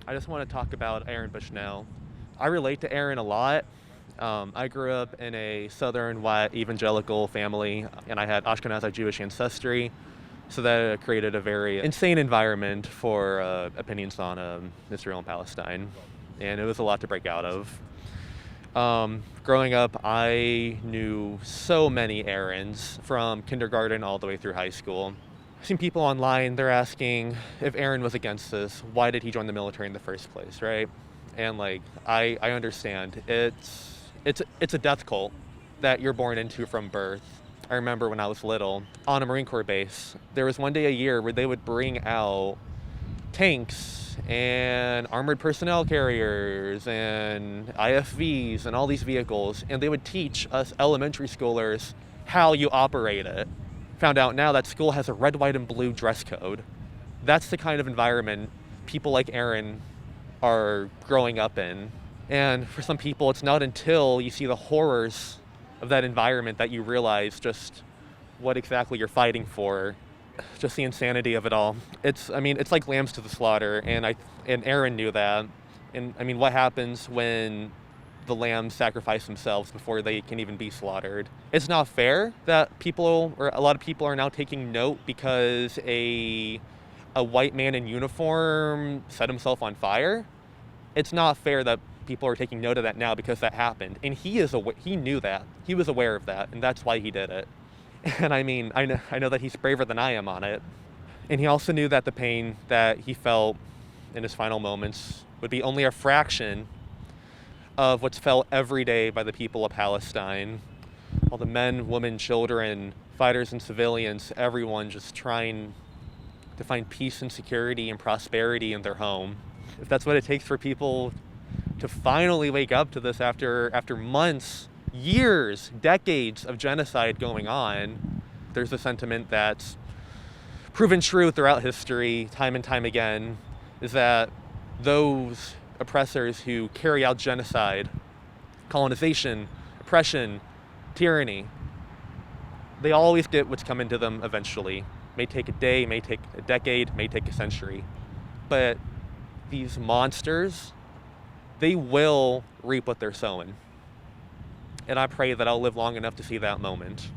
I just want to talk about Aaron Bushnell. I relate to Aaron a lot. I grew up in a southern white evangelical family, and I had Ashkenazi Jewish ancestry, so that created a very insane environment for opinions on Israel and Palestine, and it was a lot to break out of. Growing up, I knew so many Aarons from kindergarten all the way through high school. I've seen people online, they're asking if Aaron was against this, why did he join the military in the first place, right? And like, I understand. It's a death cult that you're born into from birth. I remember when I was little, on a Marine Corps base, there was one day a year where they would bring out tanks and armored personnel carriers and IFVs and all these vehicles, and they would teach us elementary schoolers how you operate it. Found out now that school has a red, white, and blue dress code. That's the kind of environment people like Aaron are growing up in. And for some people, it's not until you see the horrors of that environment that you realize just what exactly you're fighting for, just the insanity of it all. It's like lambs to the slaughter, and Aaron knew that. And I mean, what happens when the lambs sacrifice themselves before they can even be slaughtered? It's not fair that a lot of people are now taking note because a white man in uniform set himself on fire. It's not fair that people are taking note of that now because that happened, and he knew that. He was aware of that, and that's why he did it. And I mean, I know that he's braver than I am on it. And he also knew that the pain that he felt in his final moments would be only a fraction of what's felt every day by the people of Palestine. All the men, women, children, fighters and civilians, everyone just trying to find peace and security and prosperity in their home. If that's what it takes for people to finally wake up to this after months, years, decades of genocide going on, there's a sentiment that's proven true throughout history, time and time again, is that those oppressors who carry out genocide, colonization, oppression, tyranny, they always get what's coming to them eventually. May take a day, may take a decade, may take a century. But these monsters, they will reap what they're sowing. And I pray that I'll live long enough to see that moment.